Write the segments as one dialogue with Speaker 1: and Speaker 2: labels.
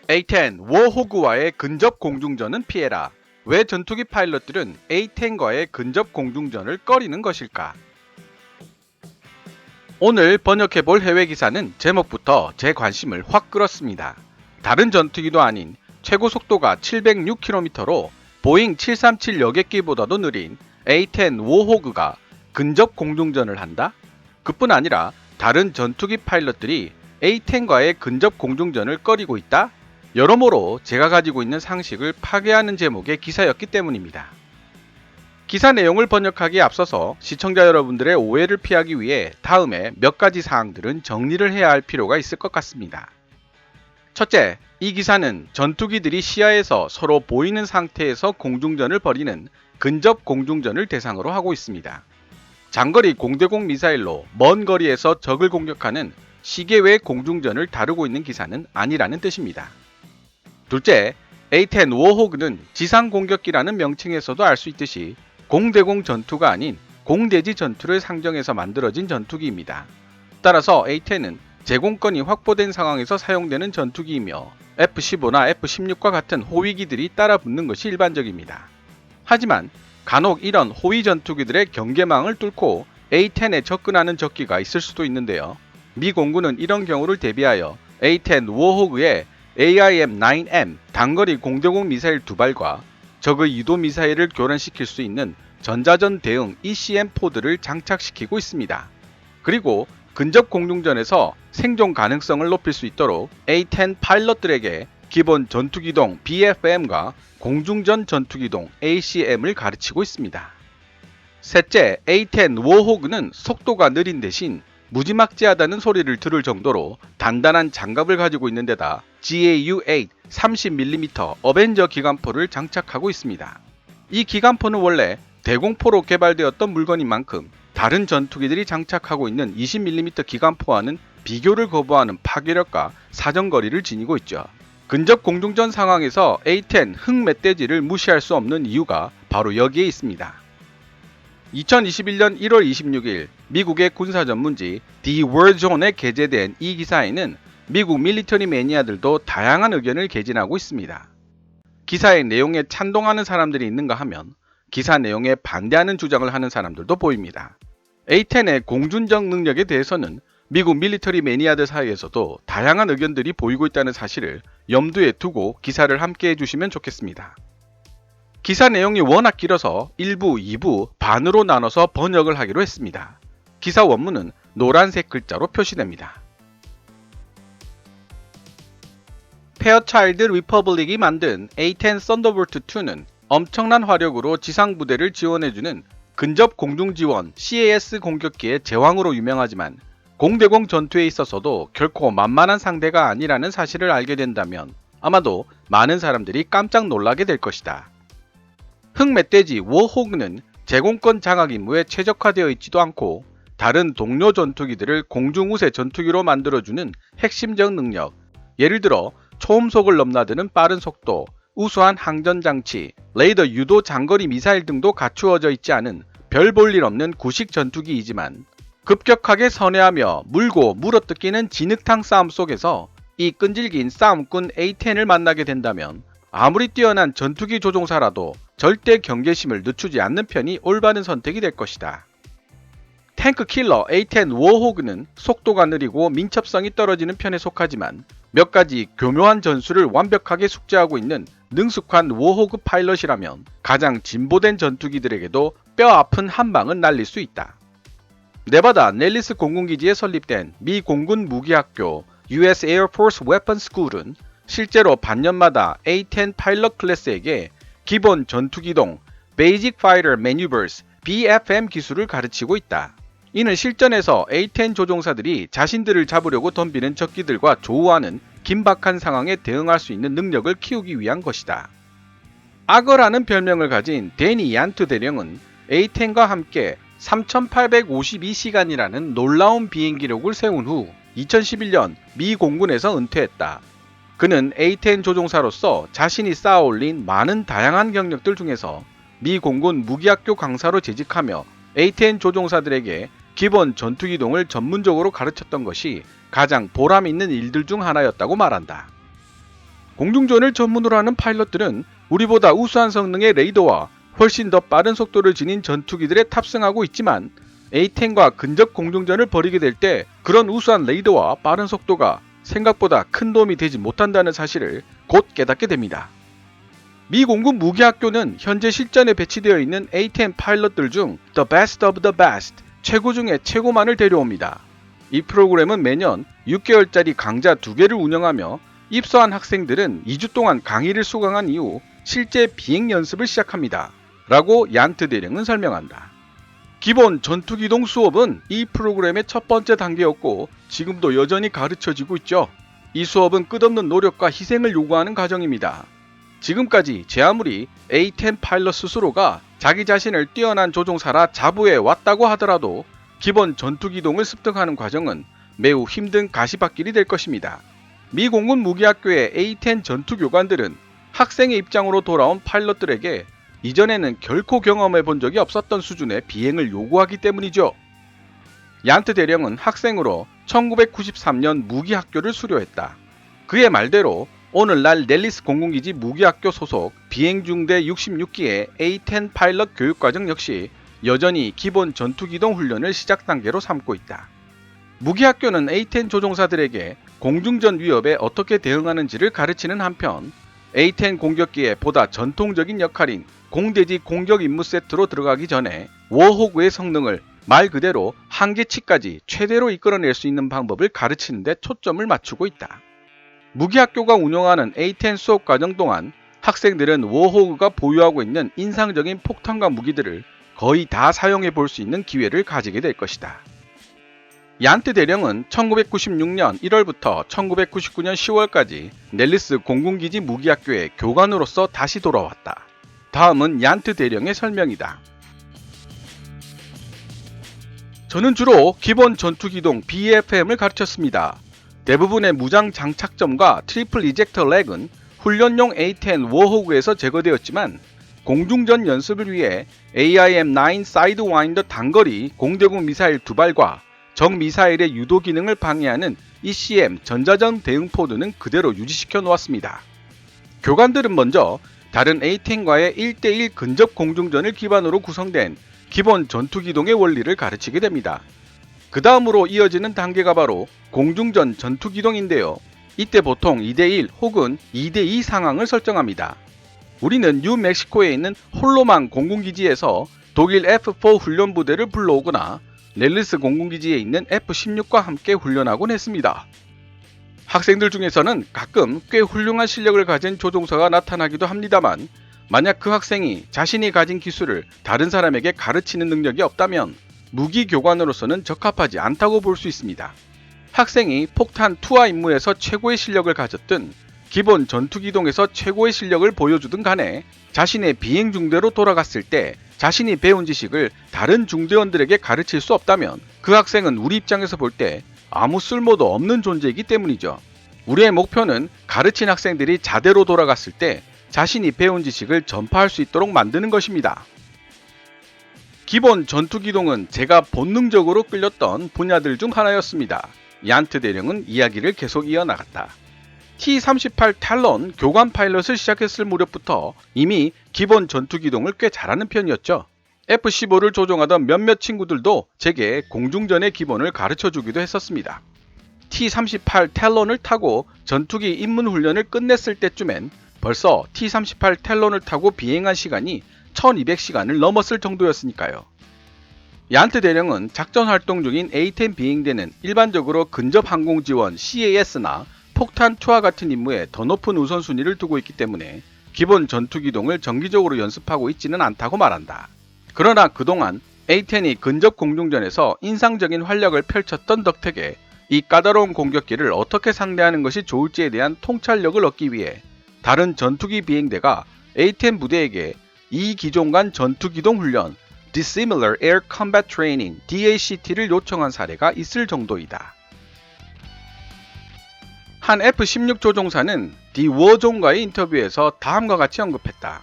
Speaker 1: A10 워호그와의 근접 공중전은 피해라. 왜 전투기 파일럿들은 A10과의 근접 공중전을 꺼리는 것일까? 오늘 번역해볼 해외 기사는 제목부터 제 관심을 확 끌었습니다. 다른 전투기도 아닌 최고 속도가 706km로 보잉 737 여객기보다도 느린 A10 워호그가 근접 공중전을 한다? 그뿐 아니라 다른 전투기 파일럿들이 A10과의 근접 공중전을 꺼리고 있다? 여러모로 제가 가지고 있는 상식을 파괴하는 제목의 기사였기 때문입니다. 기사 내용을 번역하기에 앞서서 시청자 여러분들의 오해를 피하기 위해 다음에 몇 가지 사항들은 정리를 해야 할 필요가 있을 것 같습니다. 첫째, 이 기사는 전투기들이 시야에서 서로 보이는 상태에서 공중전을 벌이는 근접 공중전을 대상으로 하고 있습니다. 장거리 공대공 미사일로 먼 거리에서 적을 공격하는 시계외 공중전을 다루고 있는 기사는 아니라는 뜻입니다. 둘째, A10 워호그는 지상 공격기라는 명칭에서도 알 수 있듯이 공대공 전투가 아닌 공대지 전투를 상정해서 만들어진 전투기입니다. 따라서 A10은 제공권이 확보된 상황에서 사용되는 전투기이며 F-15나 F-16과 같은 호위기들이 따라붙는 것이 일반적입니다. 하지만 간혹 이런 호위 전투기들의 경계망을 뚫고 A10에 접근하는 적기가 있을 수도 있는데요. 미 공군은 이런 경우를 대비하여 A10 워호그의 AIM-9M 단거리 공대공 미사일 2발과 적의 유도 미사일을 교란시킬 수 있는 전자전 대응 ECM-4를 장착시키고 있습니다. 그리고 근접 공중전에서 생존 가능성을 높일 수 있도록 A10 파일럿들에게 기본 전투기동 BFM과 공중전 전투기동 ACM을 가르치고 있습니다. 셋째, A10 워호그는 속도가 느린 대신 무지막지하다는 소리를 들을 정도로 단단한 장갑을 가지고 있는 데다 GAU-8 30mm 어벤저 기관포를 장착하고 있습니다. 이 기관포는 원래 대공포로 개발되었던 물건인 만큼 다른 전투기들이 장착하고 있는 20mm 기관포와는 비교를 거부하는 파괴력과 사정거리를 지니고 있죠. 근접 공중전 상황에서 A10 흑멧돼지를 무시할 수 없는 이유가 바로 여기에 있습니다. 2021년 1월 26일 미국의 군사 전문지 The War Zone에 게재된 이 기사에는 미국 밀리터리 매니아들도 다양한 의견을 개진하고 있습니다. 기사의 내용에 찬동하는 사람들이 있는가 하면 기사 내용에 반대하는 주장을 하는 사람들도 보입니다. A10의 공중전 능력에 대해서는 미국 밀리터리 매니아들 사이에서도 다양한 의견들이 보이고 있다는 사실을 염두에 두고 기사를 함께 해주시면 좋겠습니다. 기사 내용이 워낙 길어서 1부, 2부 반으로 나눠서 번역을 하기로 했습니다. 기사 원문은 노란색 글자로 표시됩니다. 페어차일드 리퍼블릭이 만든 A10 썬더볼트 2는 엄청난 화력으로 지상부대를 지원해주는 근접 공중지원 CAS 공격기의 제왕으로 유명하지만 공대공 전투에 있어서도 결코 만만한 상대가 아니라는 사실을 알게 된다면 아마도 많은 사람들이 깜짝 놀라게 될 것이다. 흑멧돼지 워호그는 제공권 장악 임무에 최적화되어 있지도 않고 다른 동료 전투기들을 공중우세 전투기로 만들어주는 핵심적 능력, 예를 들어 초음속을 넘나드는 빠른 속도, 우수한 항전장치, 레이더 유도 장거리 미사일 등도 갖추어져 있지 않은 별 볼 일 없는 구식 전투기이지만 급격하게 선회하며 물고 물어뜯기는 진흙탕 싸움 속에서 이 끈질긴 싸움꾼 A10을 만나게 된다면 아무리 뛰어난 전투기 조종사라도 절대 경계심을 늦추지 않는 편이 올바른 선택이 될 것이다. 탱크 킬러 A10 워호그는 속도가 느리고 민첩성이 떨어지는 편에 속하지만 몇 가지 교묘한 전술을 완벽하게 숙지하고 있는 능숙한 워호그 파일럿이라면 가장 진보된 전투기들에게도 뼈 아픈 한 방은 날릴 수 있다. 네바다 넬리스 공군기지에 설립된 미 공군 무기학교 US Air Force Weapon School은 실제로 반년마다 A10 파일럿 클래스에게 기본 전투기동 Basic Fighter Maneuvers BFM 기술을 가르치고 있다. 이는 실전에서 A10 조종사들이 자신들을 잡으려고 덤비는 적기들과 조우하는 긴박한 상황에 대응할 수 있는 능력을 키우기 위한 것이다. 악어라는 별명을 가진 데니 얀트 대령은 A10과 함께 3,852시간이라는 놀라운 비행 기록을 세운 후 2011년 미 공군에서 은퇴했다. 그는 A-10 조종사로서 자신이 쌓아올린 많은 다양한 경력들 중에서 미 공군 무기학교 강사로 재직하며 A-10 조종사들에게 기본 전투기동을 전문적으로 가르쳤던 것이 가장 보람 있는 일들 중 하나였다고 말한다. 공중전을 전문으로 하는 파일럿들은 우리보다 우수한 성능의 레이더와 훨씬 더 빠른 속도를 지닌 전투기들에 탑승하고 있지만 A-10과 근접 공중전을 벌이게 될 때 그런 우수한 레이더와 빠른 속도가 생각보다 큰 도움이 되지 못한다는 사실을 곧 깨닫게 됩니다. 미 공군 무기학교는 현재 실전에 배치되어 있는 A-10 파일럿들 중 The Best of the Best, 최고 중에 최고만을 데려옵니다. 이 프로그램은 매년 6개월짜리 강좌 2개를 운영하며 입소한 학생들은 2주 동안 강의를 수강한 이후 실제 비행 연습을 시작합니다. 라고 얀트 대령은 설명한다. 기본 전투기동 수업은 이 프로그램의 첫 번째 단계였고 지금도 여전히 가르쳐지고 있죠. 이 수업은 끝없는 노력과 희생을 요구하는 과정입니다. 지금까지 제 아무리 A-10 파일럿 스스로가 자기 자신을 뛰어난 조종사라 자부해 왔다고 하더라도 기본 전투기동을 습득하는 과정은 매우 힘든 가시밭길이 될 것입니다. 미 공군 무기학교의 A-10 전투교관들은 학생의 입장으로 돌아온 파일럿들에게 이전에는 결코 경험해 본 적이 없었던 수준의 비행을 요구하기 때문이죠. 얀트 대령은 학생으로 1993년 무기학교를 수료했다. 그의 말대로 오늘날 넬리스 공군기지 무기학교 소속 비행중대 66기의 A-10 파일럿 교육과정 역시 여전히 기본 전투기동 훈련을 시작 단계로 삼고 있다. 무기학교는 A-10 조종사들에게 공중전 위협에 어떻게 대응하는지를 가르치는 한편 A-10 공격기의 보다 전통적인 역할인 공대지 공격 임무 세트로 들어가기 전에 워호그의 성능을 말 그대로 한계치까지 최대로 이끌어낼 수 있는 방법을 가르치는 데 초점을 맞추고 있다. 무기학교가 운영하는 A-10 수업 과정 동안 학생들은 워호그가 보유하고 있는 인상적인 폭탄과 무기들을 거의 다 사용해 볼 수 있는 기회를 가지게 될 것이다. 얀트 대령은 1996년 1월부터 1999년 10월까지 넬리스 공군기지 무기학교의 교관으로서 다시 돌아왔다. 다음은 얀트 대령의 설명이다. 저는 주로 기본 전투기동 BFM을 가르쳤습니다. 대부분의 무장 장착점과 트리플 이젝터 렉은 훈련용 A-10 워호그에서 제거되었지만 공중전 연습을 위해 AIM-9 사이드와인더 단거리 공대공 미사일 2발과 적 미사일의 유도 기능을 방해하는 ECM 전자전 대응포드는 그대로 유지시켜 놓았습니다. 교관들은 먼저 다른 A-10과의 1대1 근접 공중전을 기반으로 구성된 기본 전투기동의 원리를 가르치게 됩니다. 그 다음으로 이어지는 단계가 바로 공중전 전투기동인데요. 이때 보통 2대1 혹은 2대2 상황을 설정합니다. 우리는 뉴멕시코에 있는 홀로망 공군기지에서 독일 F4 훈련부대를 불러오거나 넬리스 공군기지에 있는 F-16과 함께 훈련하곤 했습니다. 학생들 중에서는 가끔 꽤 훌륭한 실력을 가진 조종사가 나타나기도 합니다만 만약 그 학생이 자신이 가진 기술을 다른 사람에게 가르치는 능력이 없다면 무기교관으로서는 적합하지 않다고 볼 수 있습니다. 학생이 폭탄 투하 임무에서 최고의 실력을 가졌든 기본 전투기동에서 최고의 실력을 보여주든 간에 자신의 비행 중대로 돌아갔을 때 자신이 배운 지식을 다른 중대원들에게 가르칠 수 없다면 그 학생은 우리 입장에서 볼 때 아무 쓸모도 없는 존재이기 때문이죠. 우리의 목표는 가르친 학생들이 자대로 돌아갔을 때 자신이 배운 지식을 전파할 수 있도록 만드는 것입니다. 기본 전투기동은 제가 본능적으로 끌렸던 분야들 중 하나였습니다. 얀트 대령은 이야기를 계속 이어나갔다. T-38 탈론 교관 파일럿을 시작했을 무렵부터 이미 기본 전투기동을 꽤 잘하는 편이었죠. F-15를 조종하던 몇몇 친구들도 제게 공중전의 기본을 가르쳐주기도 했었습니다. T-38 탈론을 타고 전투기 입문 훈련을 끝냈을 때쯤엔 벌써 T-38 탈론을 타고 비행한 시간이 1200시간을 넘었을 정도였으니까요. 얀트 대령은 작전 활동 중인 A-10 비행대는 일반적으로 근접 항공 지원 CAS나 폭탄 투하 같은 임무에 더 높은 우선순위를 두고 있기 때문에 기본 전투기동을 정기적으로 연습하고 있지는 않다고 말한다. 그러나 그동안 A-10이 근접 공중전에서 인상적인 활약을 펼쳤던 덕택에 이 까다로운 공격기를 어떻게 상대하는 것이 좋을지에 대한 통찰력을 얻기 위해 다른 전투기 비행대가 A-10 부대에게 2기종 간 전투기동 훈련 Dissimilar Air Combat Training DACT를 요청한 사례가 있을 정도이다. 한 F-16 조종사는 디 워존과의 인터뷰에서 다음과 같이 언급했다.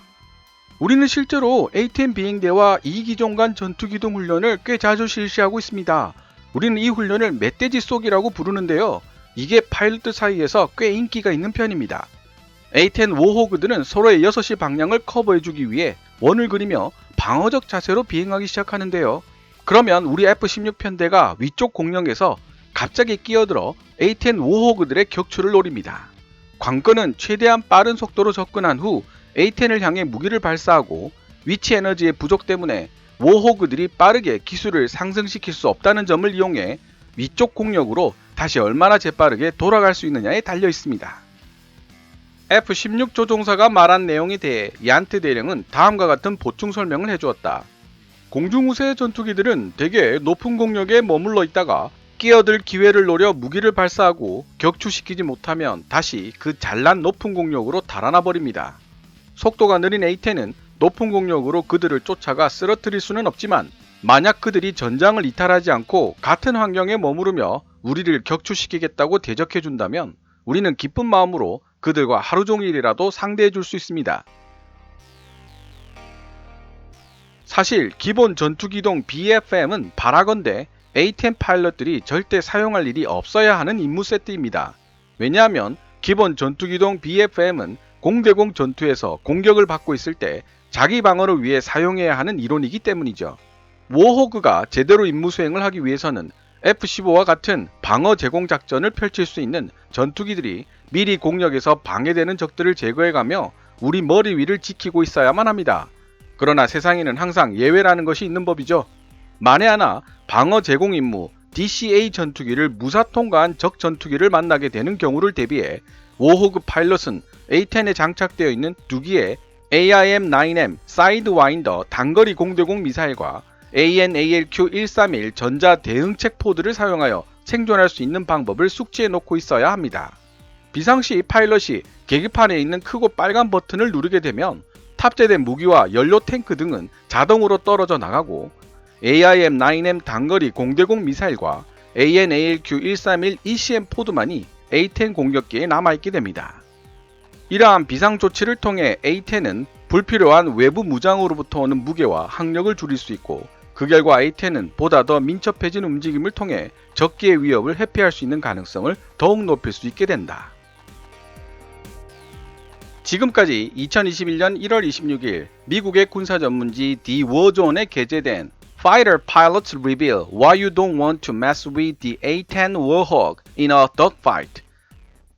Speaker 1: 우리는 실제로 A-10 비행대와 2기종 간 전투기동 훈련을 꽤 자주 실시하고 있습니다. 우리는 이 훈련을 멧돼지 쏘기라고 부르는데요. 이게 파일럿 사이에서 꽤 인기가 있는 편입니다. A-10 워호그들은 서로의 6시 방향을 커버해주기 위해 원을 그리며 방어적 자세로 비행하기 시작하는데요. 그러면 우리 F-16 편대가 위쪽 공령에서 갑자기 끼어들어 A-10 워호그들의 격추를 노립니다. 관건은 최대한 빠른 속도로 접근한 후 A-10을 향해 무기를 발사하고 위치 에너지의 부족 때문에 워호그들이 빠르게 기술을 상승시킬 수 없다는 점을 이용해 위쪽 공력으로 다시 얼마나 재빠르게 돌아갈 수 있느냐에 달려 있습니다. F-16 조종사가 말한 내용에 대해 얀트 대령은 다음과 같은 보충 설명을 해주었다. 공중우세 전투기들은 대개 높은 공력에 머물러 있다가 끼어들 기회를 노려 무기를 발사하고 격추시키지 못하면 다시 그 잘난 높은 공력으로 달아나 버립니다. 속도가 느린 A-10은 높은 공력으로 그들을 쫓아가 쓰러뜨릴 수는 없지만 만약 그들이 전장을 이탈하지 않고 같은 환경에 머무르며 우리를 격추시키겠다고 대적해준다면 우리는 기쁜 마음으로 그들과 하루 종일이라도 상대해줄 수 있습니다. 사실 기본 전투기동 BFM은 바라건대 A-10 파일럿들이 절대 사용할 일이 없어야 하는 임무 세트입니다. 왜냐하면 기본 전투기동 BFM은 공대공 전투에서 공격을 받고 있을 때 자기 방어를 위해 사용해야 하는 이론이기 때문이죠. 워호그가 제대로 임무 수행을 하기 위해서는 F-15와 같은 방어 제공 작전을 펼칠 수 있는 전투기들이 미리 공격에서 방해되는 적들을 제거해가며 우리 머리 위를 지키고 있어야만 합니다. 그러나 세상에는 항상 예외라는 것이 있는 법이죠. 만에 하나 방어 제공 임무 DCA 전투기를 무사 통과한 적 전투기를 만나게 되는 경우를 대비해 워호그 파일럿은 A-10에 장착되어 있는 2기의 AIM-9M 사이드와인더 단거리 공대공 미사일과 AN/ALQ-131 전자 대응책 포드를 사용하여 생존할 수 있는 방법을 숙지해 놓고 있어야 합니다. 비상시 파일럿이 계기판에 있는 크고 빨간 버튼을 누르게 되면 탑재된 무기와 연료 탱크 등은 자동으로 떨어져 나가고 AIM-9M 단거리 공대공 미사일과 AN/ALQ-131 ECM 포드만이 A-10 공격기에 남아있게 됩니다. 이러한 비상조치를 통해 A-10은 불필요한 외부 무장으로부터 오는 무게와 항력을 줄일 수 있고 그 결과 A-10은 보다 더 민첩해진 움직임을 통해 적기의 위협을 회피할 수 있는 가능성을 더욱 높일 수 있게 된다. 지금까지 2021년 1월 26일 미국의 군사전문지 디 워존에 게재된 Fighter Pilots Reveal Why You Don't Want to Mess with the A-10 Warhawk in a Dogfight.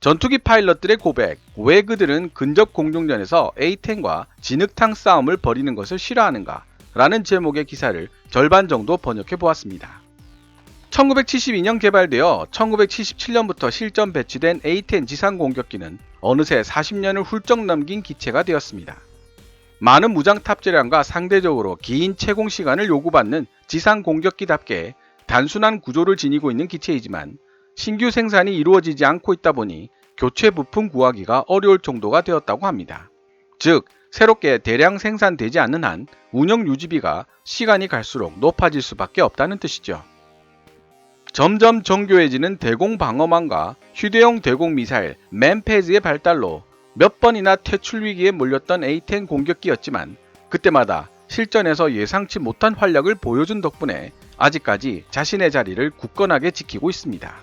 Speaker 1: 전투기 파일럿들의 고백, 왜 그들은 근접 공중전에서 A-10과 진흙탕 싸움을 벌이는 것을 싫어하는가? 라는 제목의 기사를 절반 정도 번역해 보았습니다. 1972년 개발되어 1977년부터 실전 배치된 A-10 지상 공격기는 어느새 40년을 훌쩍 넘긴 기체가 되었습니다. 많은 무장 탑재량과 상대적으로 긴 채공 시간을 요구받는 지상 공격기답게 단순한 구조를 지니고 있는 기체이지만 신규 생산이 이루어지지 않고 있다 보니 교체 부품 구하기가 어려울 정도가 되었다고 합니다. 즉, 새롭게 대량 생산되지 않는 한 운영 유지비가 시간이 갈수록 높아질 수밖에 없다는 뜻이죠. 점점 정교해지는 대공 방어망과 휴대용 대공 미사일 맨페즈의 발달로 몇 번이나 퇴출 위기에 몰렸던 A-10 공격기였지만 그때마다 실전에서 예상치 못한 활약을 보여준 덕분에 아직까지 자신의 자리를 굳건하게 지키고 있습니다.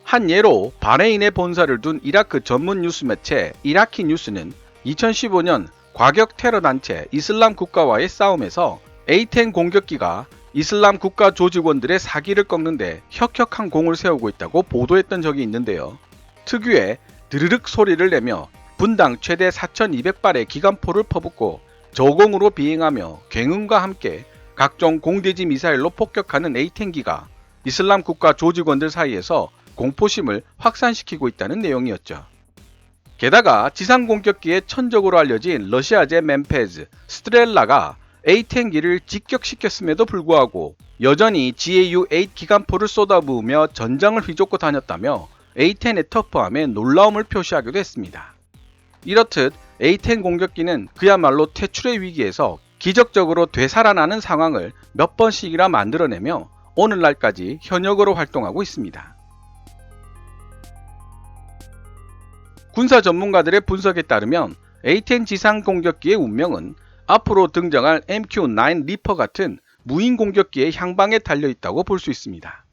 Speaker 1: 한 예로 바레인에 본사를 둔 이라크 전문 뉴스 매체 이라키 뉴스는 2015년 과격 테러 단체 이슬람 국가와의 싸움에서 A-10 공격기가 이슬람 국가 조직원들의 사기를 꺾는데 혁혁한 공을 세우고 있다고 보도했던 적이 있는데요. 특유의 드르륵 소리를 내며 분당 최대 4,200발의 기관포를 퍼붓고 저공으로 비행하며 굉음과 함께 각종 공대지 미사일로 폭격하는 A-10기가 이슬람 국가 조직원들 사이에서 공포심을 확산시키고 있다는 내용이었죠. 게다가 지상 공격기의 천적으로 알려진 러시아제 맨페즈, 스트렐라가 A-10기를 직격시켰음에도 불구하고 여전히 GAU-8 기관포를 쏟아부으며 전장을 휘젓고 다녔다며 A-10의 터프함에 놀라움을 표시하기도 했습니다. 이렇듯 A-10 공격기는 그야말로 퇴출의 위기에서 기적적으로 되살아나는 상황을 몇 번씩이나 만들어내며 오늘날까지 현역으로 활동하고 있습니다. 군사 전문가들의 분석에 따르면 A-10 지상 공격기의 운명은 앞으로 등장할 MQ-9 리퍼 같은 무인 공격기의 향방에 달려있다고 볼 수 있습니다.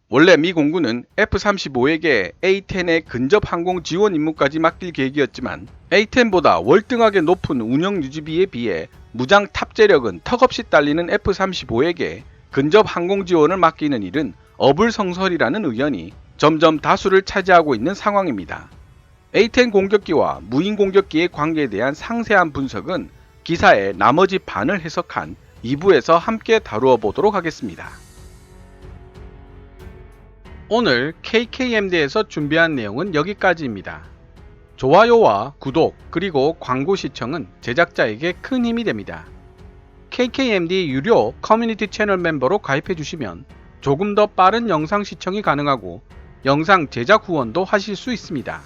Speaker 1: 원래 미 공군은 F-35에게 A-10의 근접 항공 지원 임무까지 맡길 계획이었지만 A-10보다 월등하게 높은 운영 유지비에 비해 무장 탑재력은 턱없이 딸리는 F-35에게 근접 항공 지원을 맡기는 일은 어불성설이라는 의견이 점점 다수를 차지하고 있는 상황입니다. A-10 공격기와 무인 공격기의 관계에 대한 상세한 분석은 기사의 나머지 반을 해석한 2부에서 함께 다루어 보도록 하겠습니다. 오늘 KKMD에서 준비한 내용은 여기까지입니다. 좋아요와 구독 그리고 광고 시청은 제작자에게 큰 힘이 됩니다. KKMD 유료 커뮤니티 채널 멤버로 가입해 주시면 조금 더 빠른 영상 시청이 가능하고 영상 제작 후원도 하실 수 있습니다.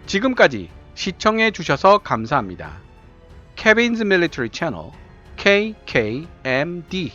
Speaker 1: 지금까지 시청해 주셔서 감사합니다. Kevin's Military Channel KKMD